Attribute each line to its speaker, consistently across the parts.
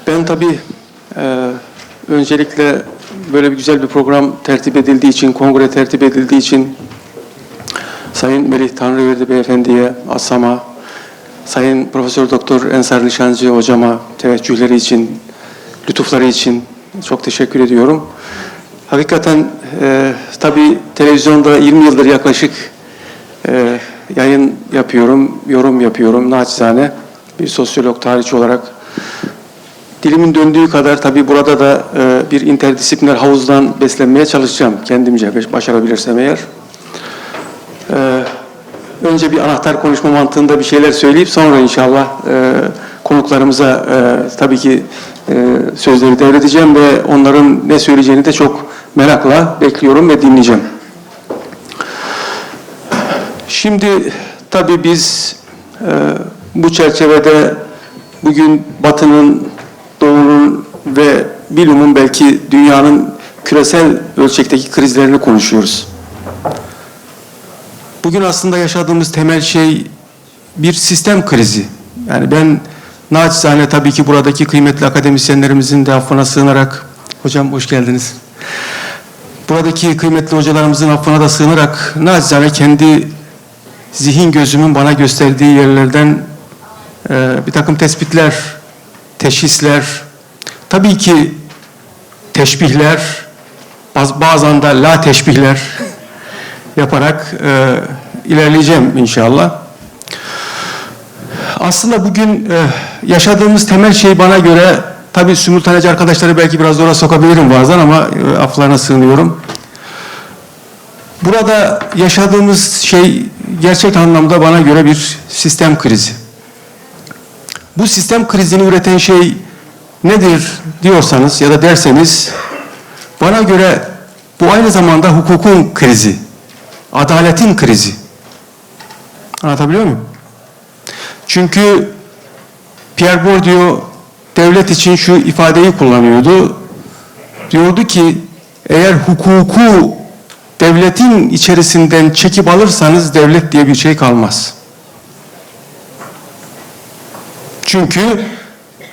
Speaker 1: Ben tabii öncelikle böyle bir güzel bir program tertip edildiği için, kongre tertip edildiği için Sayın Melih Tanrıverdi Beyefendi'ye, ASSAM'a, Sayın Profesör Doktor Ensar Nişancı Hocama teveccühleri için, lütufları için çok teşekkür ediyorum. Hakikaten tabii televizyonda 20 yıldır yaklaşık yayın yapıyorum, yorum yapıyorum naçizane bir sosyolog, tarihçi olarak. Dilimin döndüğü kadar tabii burada da bir interdisipliner havuzdan beslenmeye çalışacağım kendimce, başarabilirsem eğer. Önce bir anahtar konuşma mantığında bir şeyler söyleyip sonra inşallah konuklarımıza tabii ki sözleri devredeceğim ve onların ne söyleyeceğini de çok merakla bekliyorum ve dinleyeceğim. Şimdi tabii biz bu çerçevede bugün Batı'nın, Doğu'nun ve bilumum belki dünyanın küresel ölçekteki krizlerini konuşuyoruz. Bugün aslında yaşadığımız temel şey bir sistem krizi. Yani ben naçizane tabii ki buradaki kıymetli akademisyenlerimizin de affına sığınarak, hocam hoş geldiniz. Buradaki kıymetli hocalarımızın affına da sığınarak naçizane kendi zihin gözümün bana gösterdiği yerlerden bir takım tespitler, teşhisler, tabii ki teşbihler, bazen de la teşbihler yaparak ilerleyeceğim inşallah. Aslında bugün yaşadığımız temel şey bana göre, tabii simultaneci arkadaşları belki biraz zora sokabilirim bazen ama aflarına sığınıyorum. Burada yaşadığımız şey gerçek anlamda bana göre bir sistem krizi. Bu sistem krizini üreten şey nedir diyorsanız ya da derseniz, bana göre bu aynı zamanda hukukun krizi, adaletin krizi. Anlatabiliyor muyum? Çünkü Pierre Bourdieu devlet için şu ifadeyi kullanıyordu. Diyordu ki, eğer hukuku devletin içerisinden çekip alırsanız devlet diye bir şey kalmaz. Çünkü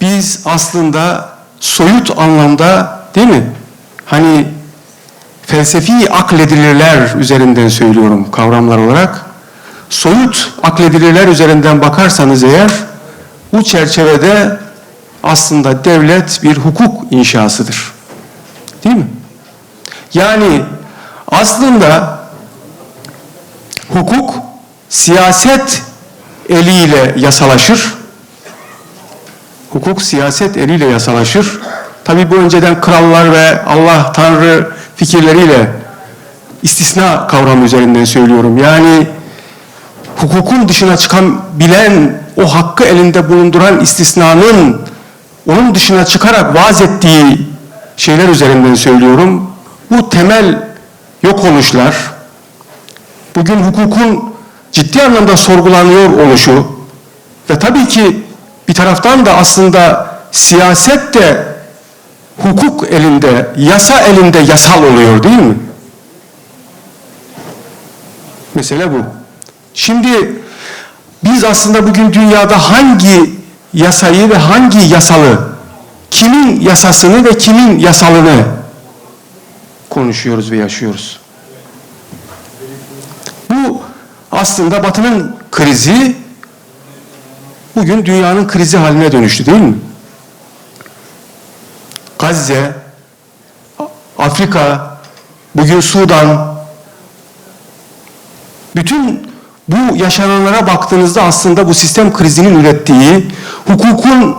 Speaker 1: biz aslında soyut anlamda, değil mi? Hani felsefi akledilirler üzerinden söylüyorum kavramlar olarak. Soyut akledilirler üzerinden bakarsanız eğer, bu çerçevede aslında devlet bir hukuk inşasıdır. Değil mi? Yani aslında hukuk siyaset eliyle yasalaşır. Hukuk siyaset eliyle yasalaşır. Tabii bu önceden krallar ve Allah, Tanrı fikirleriyle istisna kavramı üzerinden söylüyorum. Yani hukukun dışına çıkan bilen, o hakkı elinde bulunduran istisnanın onun dışına çıkarak vaaz ettiği şeyler üzerinden söylüyorum. Bu temel yok oluşlar, bugün hukukun ciddi anlamda sorgulanıyor oluşu ve tabii ki bir taraftan da aslında siyaset de hukuk elinde, yasa elinde yasal oluyor değil mi? Mesele bu. Şimdi biz aslında bugün dünyada hangi yasayı ve hangi yasalı, kimin yasasını ve kimin yasalını konuşuyoruz ve yaşıyoruz. Bu aslında Batı'nın krizi bugün dünyanın krizi haline dönüştü değil mi? Gazze, Afrika, bugün Sudan, bütün bu yaşananlara baktığınızda aslında bu sistem krizinin ürettiği, hukukun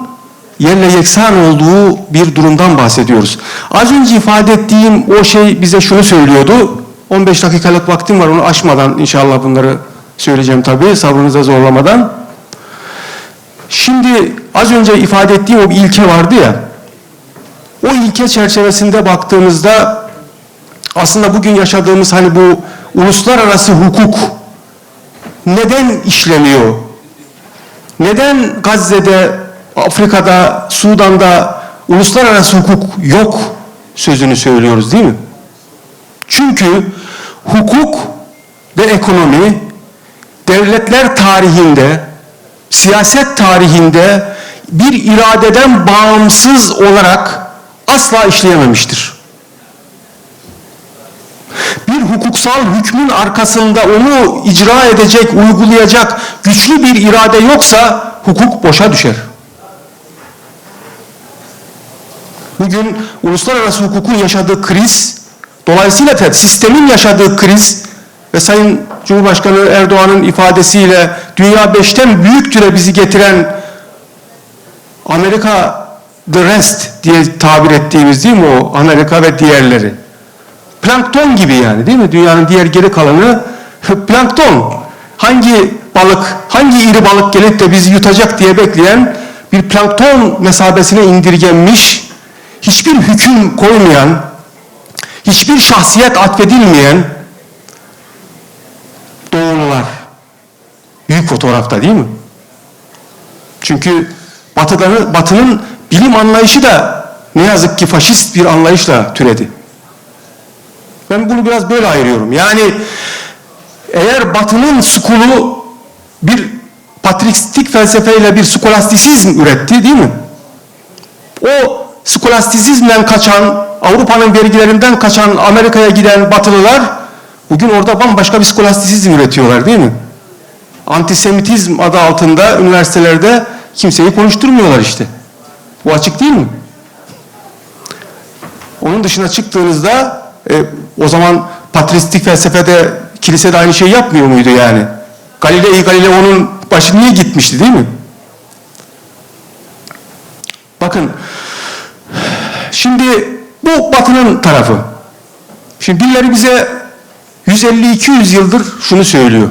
Speaker 1: yerle yeksan olduğu bir durumdan bahsediyoruz. Az önce ifade ettiğim o şey bize şunu söylüyordu. 15 dakikalık vaktim var, onu aşmadan inşallah bunları söyleyeceğim tabii, sabrınıza zorlamadan. Şimdi az önce ifade ettiğim o bir ilke vardı ya, o ilke çerçevesinde baktığımızda aslında bugün yaşadığımız hani bu uluslararası hukuk neden işlemiyor? Neden Gazze'de, Afrika'da, Sudan'da uluslararası hukuk yok sözünü söylüyoruz değil mi? Çünkü hukuk ve ekonomi devletler tarihinde, siyaset tarihinde bir iradeden bağımsız olarak asla işleyememiştir. Bir hukuksal hükmün arkasında onu icra edecek, uygulayacak güçlü bir irade yoksa hukuk boşa düşer. Bugün uluslararası hukukun yaşadığı kriz, dolayısıyla sistemin yaşadığı kriz ve Sayın Cumhurbaşkanı Erdoğan'ın ifadesiyle dünya beşten büyüktüre bizi getiren Amerika the rest diye tabir ettiğimiz, değil mi o Amerika ve diğerleri? Plankton gibi yani, değil mi? Dünyanın diğer geri kalanı plankton. Hangi balık, hangi iri balık gelip de bizi yutacak diye bekleyen bir plankton mesabesine indirgenmiş, hiçbir hüküm koymayan, hiçbir şahsiyet atfedilmeyen doğulular. Büyük fotoğrafta, değil mi? Çünkü Batı'nın bilim anlayışı da ne yazık ki faşist bir anlayışla türedi. Ben bunu biraz böyle ayırıyorum. Yani eğer Batı'nın skolu bir patristik felsefeyle bir skolastisizm üretti, değil mi? O skolastisizmden kaçan, Avrupa'nın vergilerinden kaçan Amerika'ya giden Batılılar bugün orada bambaşka bir skolastisizm üretiyorlar, değil mi? Antisemitizm adı altında üniversitelerde kimseyi konuşturmuyorlar işte. Bu açık değil mi? Onun dışına çıktığınızda o zaman patristik felsefede kilise de aynı şeyi yapmıyor muydu yani? Galileo'nun başı niye gitmişti, değil mi? Bakın, şimdi bu Batı'nın tarafı. Şimdi birileri bize 150-200 yıldır şunu söylüyor.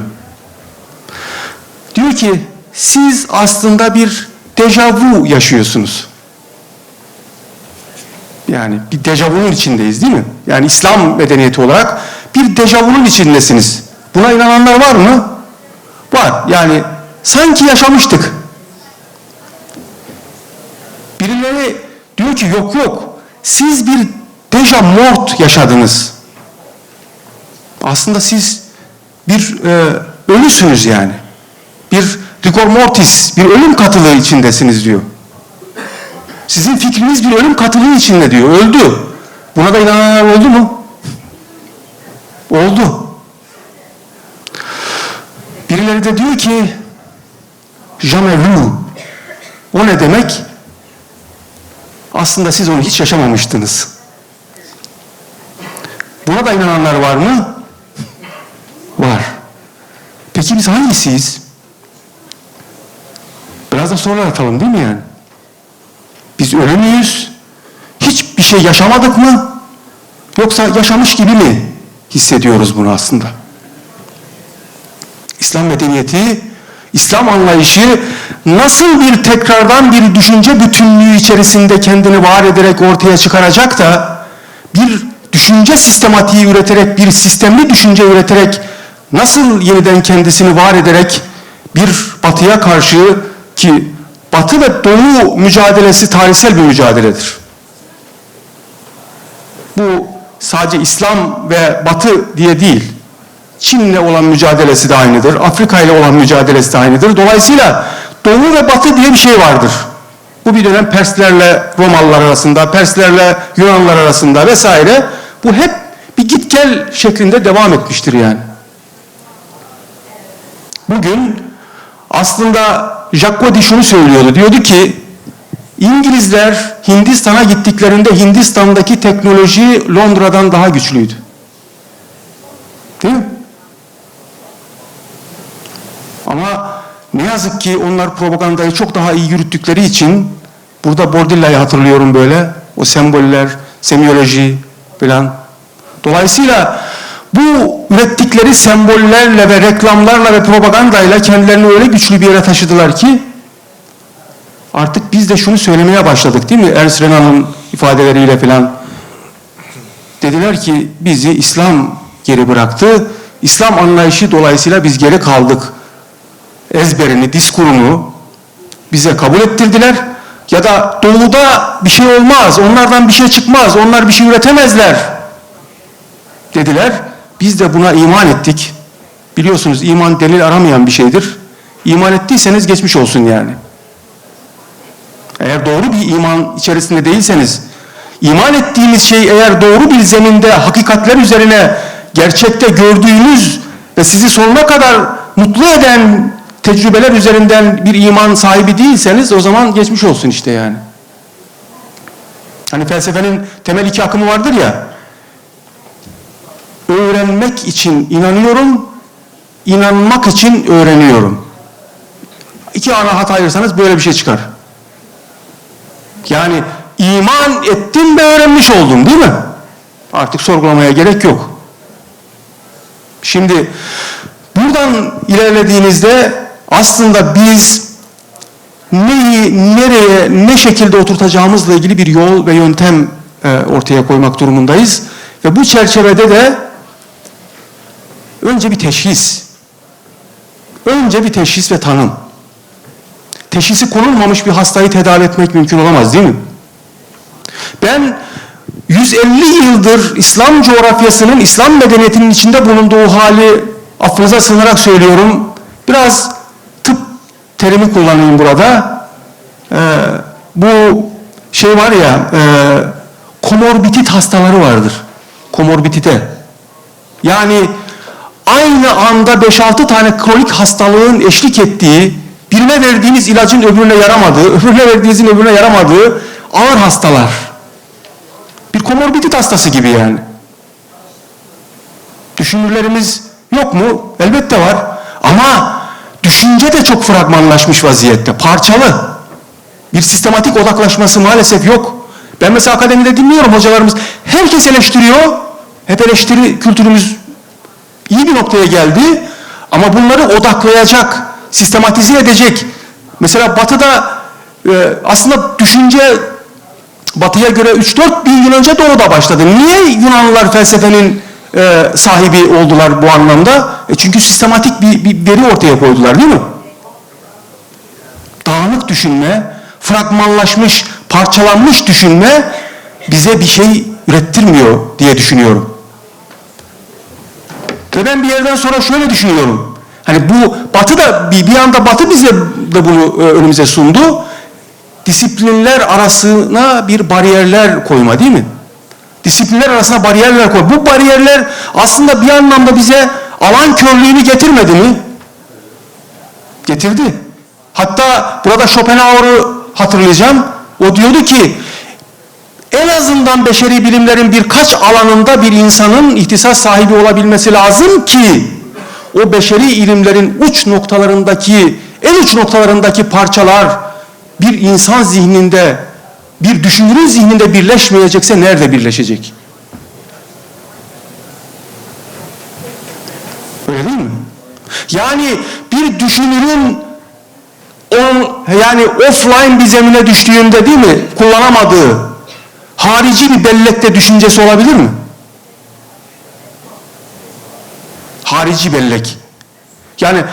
Speaker 1: Diyor ki, siz aslında bir dejavu yaşıyorsunuz. Yani bir dejavunun içindeyiz, değil mi? Yani İslam medeniyeti olarak bir dejavunun içindesiniz. Buna inananlar var mı? Var. Yani sanki yaşamıştık. Birileri diyor ki yok, siz bir deja mort yaşadınız. Aslında siz bir ölüsünüz yani. Bir rigor mortis, bir ölüm katılığı içindesiniz diyor. Sizin fikriniz bir ölüm katılığı içinde diyor. Öldü. Buna da inananlar oldu mu? Oldu. Birileri de diyor ki jamais vu. O ne demek? Aslında siz onu hiç yaşamamıştınız. Buna da inananlar var mı? Var. Peki biz hangisiyiz? Biraz da sorular atalım, değil mi yani? Biz ölü müyüz? Hiçbir şey yaşamadık mı? Yoksa yaşamış gibi mi hissediyoruz bunu aslında? İslam medeniyeti, İslam anlayışı nasıl bir tekrardan bir düşünce bütünlüğü içerisinde kendini var ederek ortaya çıkaracak da bir düşünce sistematiği üreterek, bir sistemli düşünce üreterek nasıl yeniden kendisini var ederek bir Batı'ya karşı, ki Batı ve Doğu mücadelesi tarihsel bir mücadeledir. Bu sadece İslam ve Batı diye değil. Çin'le olan mücadelesi de aynıdır. Afrika ile olan mücadelesi de aynıdır. Dolayısıyla Doğu ve Batı diye bir şey vardır. Bu bir dönem Perslerle Romalılar arasında, Perslerle Yunanlılar arasında vesaire. Bu hep bir git gel şeklinde devam etmiştir yani. Bugün aslında Jacques Godin şunu söylüyordu. Diyordu ki İngilizler Hindistan'a gittiklerinde Hindistan'daki teknoloji Londra'dan daha güçlüydü. Değil mi? Ama ne yazık ki onlar propagandayı çok daha iyi yürüttükleri için, burada Bordilla'yı hatırlıyorum böyle, o semboller, semiyoloji falan. Dolayısıyla bu ürettikleri sembollerle ve reklamlarla ve propagandayla kendilerini öyle güçlü bir yere taşıdılar ki artık biz de şunu söylemeye başladık, değil mi? Ernst Renan'ın ifadeleriyle falan. Dediler ki bizi İslam geri bıraktı. İslam anlayışı dolayısıyla biz geri kaldık. Ezberini, diskurunu bize kabul ettirdiler. Ya da Doğu'da bir şey olmaz, onlardan bir şey çıkmaz, onlar bir şey üretemezler dediler. Biz de buna iman ettik. Biliyorsunuz iman delil aramayan bir şeydir. İman ettiyseniz geçmiş olsun yani. eğer doğru bir iman içerisinde değilseniz, iman ettiğiniz şey eğer doğru bir zeminde, hakikatler üzerine, gerçekte gördüğünüz ve sizi sonuna kadar mutlu eden tecrübeler üzerinden bir iman sahibi değilseniz, o zaman geçmiş olsun işte yani. Hani felsefenin temel iki akımı vardır ya, öğrenmek için inanıyorum, inanmak için öğreniyorum. İki ana hat ayırsanız böyle bir şey çıkar. Yani iman ettim ve öğrenmiş oldum, değil mi? Artık sorgulamaya gerek yok. Şimdi buradan ilerlediğinizde aslında biz neyi, nereye, ne şekilde oturtacağımızla ilgili bir yol ve yöntem ortaya koymak durumundayız. Ve bu çerçevede de önce bir teşhis. Önce bir teşhis ve tanım. Teşhisi konulmamış bir hastayı tedavi etmek mümkün olamaz, değil mi? Ben 150 yıldır İslam coğrafyasının, İslam medeniyetinin içinde bulunduğu hali affınıza sığınarak söylüyorum. Biraz tıp terimi kullanayım burada. Bu şey var ya, komorbitit hastaları vardır. Komorbidite. Yani aynı anda 5-6 tane kronik hastalığın eşlik ettiği, birine verdiğiniz ilacın öbürüne yaramadığı, öbürüne verdiğinizin öbürüne yaramadığı ağır hastalar. Bir komorbitit hastası gibi yani. Düşünürlerimiz yok mu? Elbette var. Ama düşünce de çok fragmanlaşmış vaziyette, parçalı. Bir sistematik odaklaşması maalesef yok. Ben mesela akademide dinliyorum hocalarımız. Herkes eleştiriyor. Hep eleştiri kültürümüz iyi bir noktaya geldi. Ama bunları odaklayacak, sistematize edecek. Mesela Batı'da aslında düşünce Batı'ya göre 3-4 bin yıl önce Doğu'da başladı. Niye Yunanlılar felsefenin sahibi oldular bu anlamda? Çünkü sistematik bir veri ortaya koydular, değil mi? Dağınık düşünme, fragmanlaşmış, parçalanmış düşünme bize bir şey ürettirmiyor diye düşünüyorum. Ve ben bir yerden sonra şöyle düşünüyorum. Hani bu Batı da bir anda Batı bize de bunu önümüze sundu. Disiplinler arasına bir bariyerler koyma, değil mi? Disiplinler arasına bariyerler koy. Bu bariyerler aslında bir anlamda bize alan körlüğünü getirmedi mi? Getirdi. Hatta burada Schopenhauer'u hatırlayacağım. O diyordu ki en azından beşeri bilimlerin birkaç alanında bir insanın ihtisas sahibi olabilmesi lazım ki o beşeri ilimlerin uç noktalarındaki, en uç noktalarındaki parçalar bir insan zihninde, bir düşünürün zihninde birleşmeyecekse nerede birleşecek? Öyle değil mi? Yani bir düşünürün yani offline bir zemine düştüğünde, değil mi, kullanamadığı harici bir bellekte düşüncesi olabilir mi? Harici bellek. Yani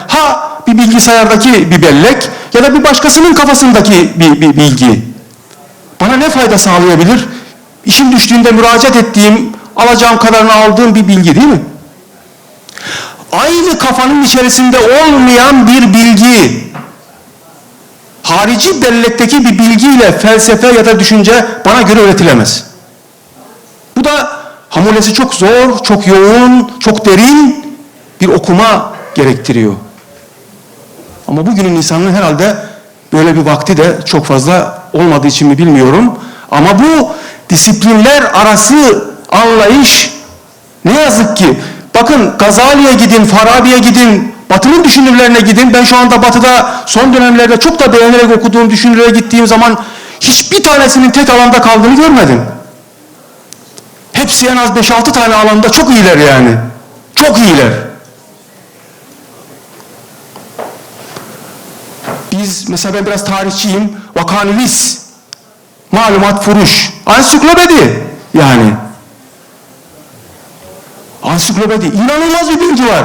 Speaker 1: bir bilgisayardaki bir bellek ya da bir başkasının kafasındaki bir bilgi. Bana ne fayda sağlayabilir? İşim düştüğünde müracaat ettiğim, alacağım kadarını aldığım bir bilgi, değil mi? Aynı kafanın içerisinde olmayan bir bilgi, harici bellekteki bir bilgiyle felsefe ya da düşünce bana göre öğretilemez. Bu da hamulesi çok zor, çok yoğun, çok derin bir okuma gerektiriyor. Ama bugünün insanının herhalde böyle bir vakti de çok fazla olmadığı için mi bilmiyorum. Ama bu disiplinler arası anlayış ne yazık ki, bakın Gazali'ye gidin, Farabi'ye gidin, Batı'nın düşünürlerine gidin. Ben şu anda Batı'da son dönemlerde çok da beğenerek okuduğum düşünürlere gittiğim zaman hiçbir tanesinin tek alanda kaldığını görmedim. Hepsi en az 5-6 tane alanda çok iyiler yani. Çok iyiler. Biz mesela, ben biraz tarihçiyim. Vakanuvis, malumat furuş, ansiklopedi yani. Ansiklopedi, inanılmaz bir bilgi var.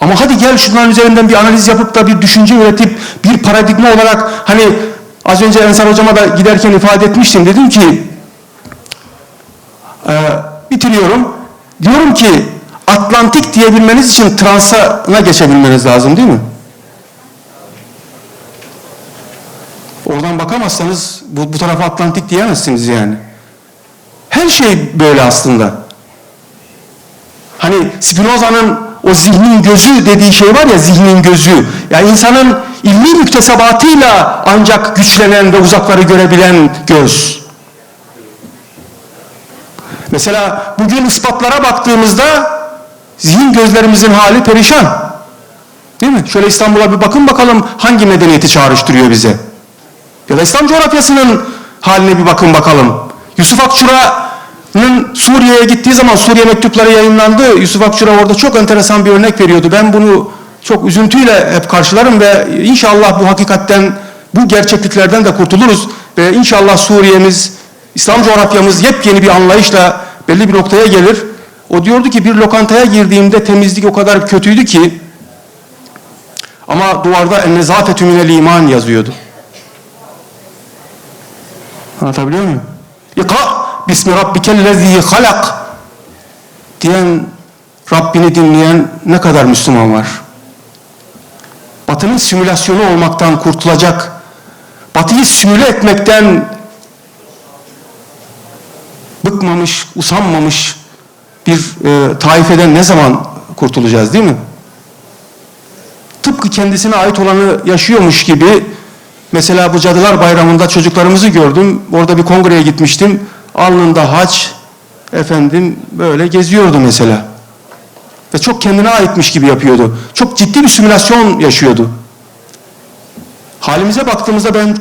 Speaker 1: Ama hadi gel şunların üzerinden bir analiz yapıp da bir düşünce üretip bir paradigma olarak, hani az önce Ensar hocama da giderken ifade etmiştim, dedim ki bitiriyorum. Diyorum ki Atlantik diyebilmeniz için transana geçebilmeniz lazım, değil mi? Oradan bakamazsınız. atlayamazsanız bu tarafa Atlantik diyemezsiniz yani. Her şey böyle aslında. Hani Spinoza'nın o zihnin gözü dediği şey var ya, zihnin gözü. Yani insanın ilmi müktesebatıyla ancak güçlenen ve uzakları görebilen göz. Mesela bugün ispatlara baktığımızda zihin gözlerimizin hali perişan. Değil mi? Şöyle İstanbul'a bir bakın bakalım hangi medeniyeti çağrıştırıyor bize. Ya da İslam coğrafyasının haline bir bakın bakalım. Yusuf Akçura'nın Suriye'ye gittiği zaman Suriye mektupları yayınlandı. Yusuf Akçura orada çok enteresan bir örnek veriyordu. Ben bunu çok üzüntüyle hep karşılarım ve inşallah bu hakikatten, bu gerçekliklerden de kurtuluruz. Ve inşallah Suriye'miz, İslam coğrafyamız yepyeni bir anlayışla belli bir noktaya gelir. O diyordu ki bir lokantaya girdiğimde temizlik o kadar kötüydü ki ama duvarda en-nezafetü minel iman yazıyordu. Anlatabiliyor muyum? İkra bismi rabbikellezî halak diyen, Rabbini dinleyen ne kadar Müslüman var? Batının simülasyonu olmaktan kurtulacak, Batıyı simüle etmekten bıkmamış, usanmamış bir taifeden ne zaman kurtulacağız, değil mi? Tıpkı kendisine ait olanı yaşıyormuş gibi, mesela bu Cadılar Bayramı'nda çocuklarımızı gördüm. Orada bir kongreye gitmiştim. Alnında haç, efendim böyle geziyordu mesela. Ve çok kendine aitmiş gibi yapıyordu. Çok ciddi bir simülasyon yaşıyordu. Halimize baktığımızda ben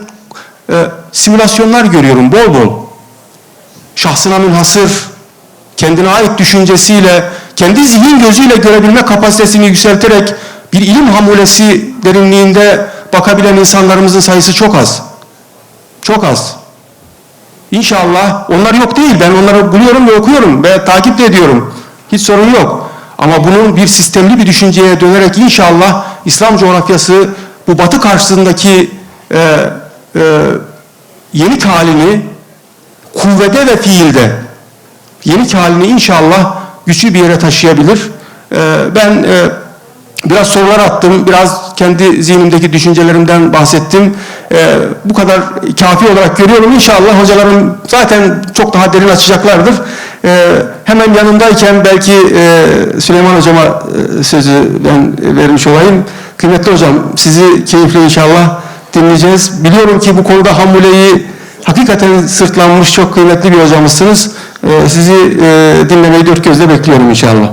Speaker 1: simülasyonlar görüyorum bol bol. Şahsına münhasır, kendine ait düşüncesiyle, kendi zihin gözüyle görebilme kapasitesini yükselterek bir ilim hamulesi derinliğinde bakabilen insanlarımızın sayısı çok az. Çok az. İnşallah onlar yok değil. Ben onları buluyorum ve okuyorum ve takip de ediyorum. Hiç sorun yok. Ama bunun bir sistemli bir düşünceye dönerek inşallah İslam coğrafyası bu Batı karşısındaki yenik halini kuvvede ve fiilde yenik halini inşallah güçlü bir yere taşıyabilir. Ben biraz sorular attım, biraz kendi zihnimdeki düşüncelerimden bahsettim. Bu kadar kafi olarak görüyorum. İnşallah hocalarım zaten çok daha derin açacaklardır. Hemen yanındayken belki Süleyman Hocama sözü ben vermiş olayım. Kıymetli hocam, sizi keyifle inşallah dinleyeceğiz. Biliyorum ki bu konuda Hamule'yi hakikaten sırtlanmış çok kıymetli bir hocamızsınız. Sizi dinlemeyi dört gözle bekliyorum inşallah.